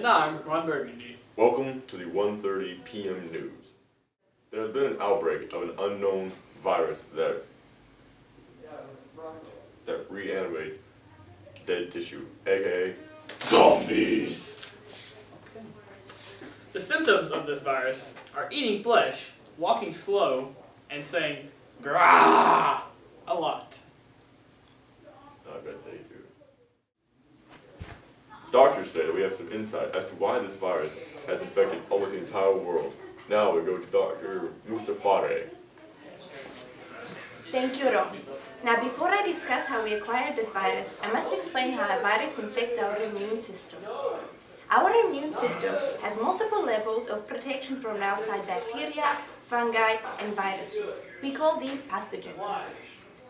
And I'm Ron Burgundy. Welcome to the 1:30 p.m. news. There has been an outbreak of an unknown virus that reanimates dead tissue, aka zombies. Okay. The symptoms of this virus are eating flesh, walking slow, and saying "grah" a lot. I bet they do. Doctors say that we have some insight as to why this virus has infected almost the entire world. Now we go to Dr. Mustafare. Thank you, Ron. Now, before I discuss how we acquired this virus, I must explain how a virus infects our immune system. Our immune system has multiple levels of protection from outside bacteria, fungi, and viruses. We call these pathogens.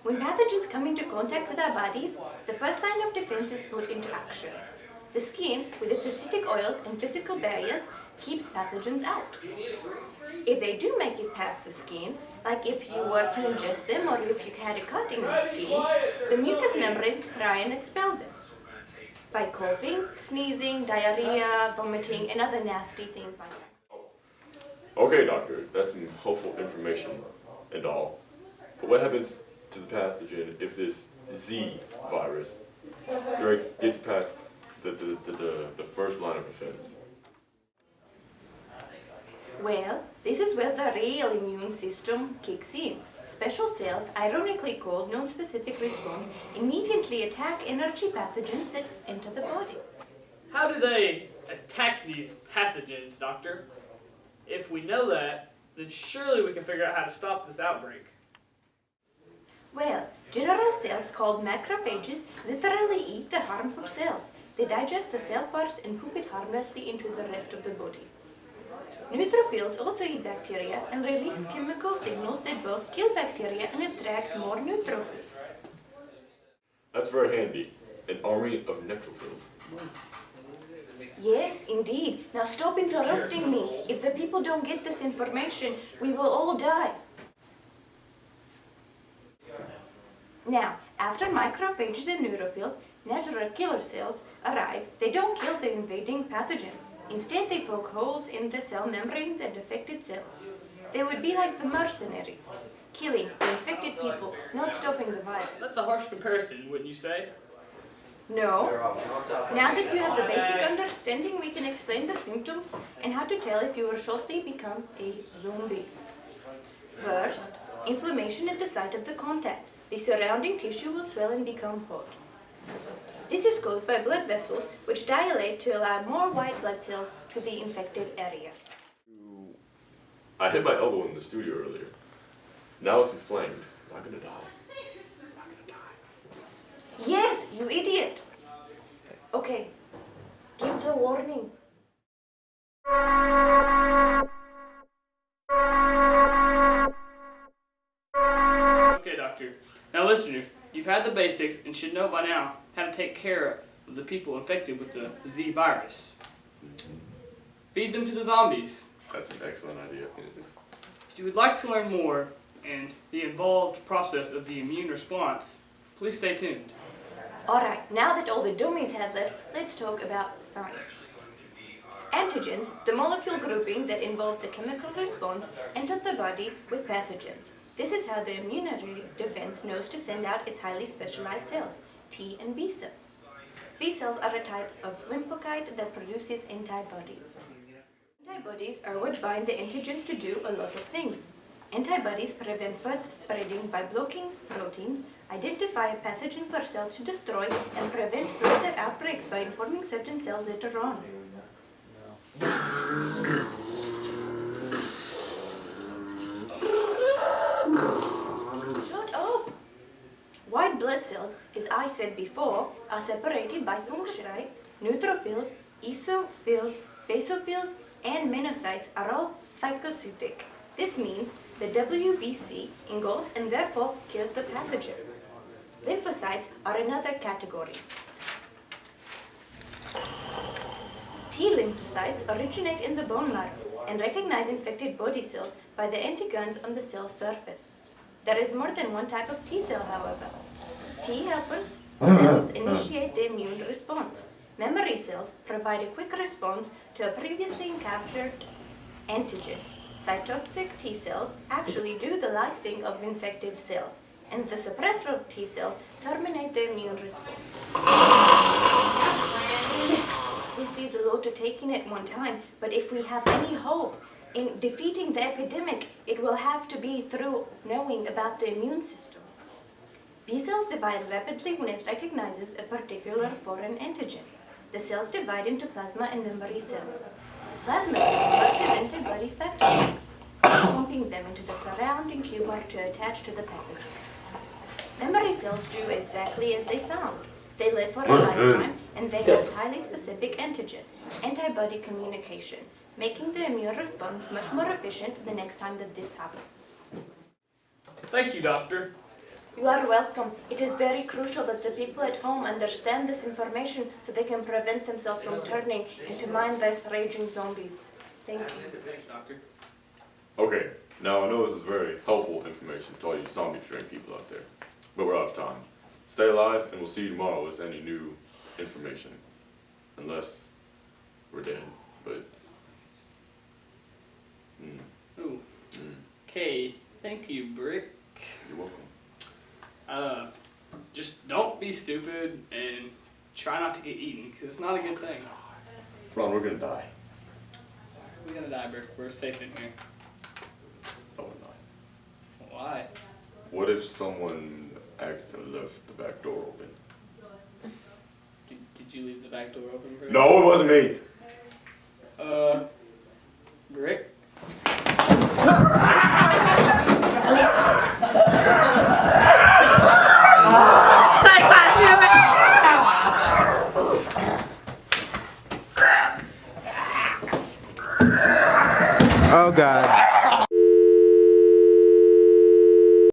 When pathogens come into contact with our bodies, the first line of defense is put into action. The skin, with its acidic oils and physical barriers, keeps pathogens out. If they do make it past the skin, like if you were to ingest them or if you had a cut in your skin, the mucous membranes try and expel them by coughing, sneezing, diarrhea, vomiting, and other nasty things like that. Okay, doctor, that's some hopeful information and all. But what happens to the pathogen if this Z virus gets past the first line of defense? Well, this is where the real immune system kicks in. Special cells, ironically called non-specific response, immediately attack energy pathogens that enter the body. How do they attack these pathogens, Doctor? If we know that, then surely we can figure out how to stop this outbreak. Well, general cells called macrophages literally eat the harmful cells. They digest the cell parts and poop it harmlessly into the rest of the body. Neutrophils also eat bacteria and release chemical signals that both kill bacteria and attract more neutrophils. That's very handy. An army of neutrophils. Yes, indeed. Now stop interrupting me. If the people don't get this information, we will all die. Now, after macrophages and neutrophils, natural killer cells arrive. They don't kill the invading pathogen. Instead, they poke holes in the cell membranes and affected cells. They would be like the mercenaries, killing the infected people, not stopping the virus. That's a harsh comparison, wouldn't you say? No. Now that you have the basic understanding, we can explain the symptoms and how to tell if you will shortly become a zombie. First, inflammation at the site of the contact. The surrounding tissue will swell and become hot. This is caused by blood vessels which dilate to allow more white blood cells to the infected area. I hit my elbow in the studio earlier. Now it's inflamed. I'm not gonna die. I'm not gonna die. Yes, you idiot! Okay, give the warning. Okay, Doctor. Now listeners, you've had the basics and should know by now how to take care of the people infected with the Z virus. Feed them to the zombies. That's an excellent idea. If you would like to learn more and the involved process of the immune response, please stay tuned. Alright, now that all the dummies have left, let's talk about science. Antigens, the molecule grouping that involves the chemical response, enter the body with pathogens. This is how the immunity defense knows to send out its highly specialized cells, T and B cells. B cells are a type of lymphocyte that produces antibodies. Antibodies are what bind the antigens to do a lot of things. Antibodies prevent further spreading by blocking proteins, identify a pathogen for cells to destroy, and prevent further outbreaks by informing certain cells later on. Shut up! White blood cells, as I said before, are separated by functions. Neutrophils, eosinophils, basophils, and monocytes are all phagocytic. This means the WBC engulfs and therefore kills the pathogen. Lymphocytes are another category. T lymphocytes originate in the bone marrow and recognize infected body cells by the antigens on the cell surface. There is more than one type of T cell, however. T helpers cells initiate the immune response. Memory cells provide a quick response to a previously encountered antigen. Cytotoxic T cells actually do the lysing of infected cells, and the suppressor T cells terminate the immune response. This is a lot to take in at one time, but if we have any hope in defeating the epidemic, it will have to be through knowing about the immune system. B cells divide rapidly when it recognizes a particular foreign antigen. The cells divide into plasma and memory cells. Plasma cells work as antibody factories, pumping them into the surrounding tumor to attach to the pathogen. Memory cells do exactly as they sound. They live for a lifetime, and they have highly specific antigen, antibody communication, making the immune response much more efficient the next time that this happens. Thank you, Doctor. You are welcome. It is very crucial that the people at home understand this information so they can prevent themselves from turning into mindless raging zombies. Thank you. Thanks, Doctor. Okay, now I know this is very helpful information to all you zombie-fearing people out there, but we're out of time. Stay alive, and we'll see you tomorrow with any new information. Unless we're dead, but... Ooh. Okay, thank you, Brick. You're welcome. Just don't be stupid and try not to get eaten, because it's not a good thing. Ron, we're gonna die. We're gonna die, Brick. We're safe in here. No, we're not. Why? What if someone accidentally left the back door open? Did you leave the back door open, Brick? No, it wasn't me! Brick? Oh God.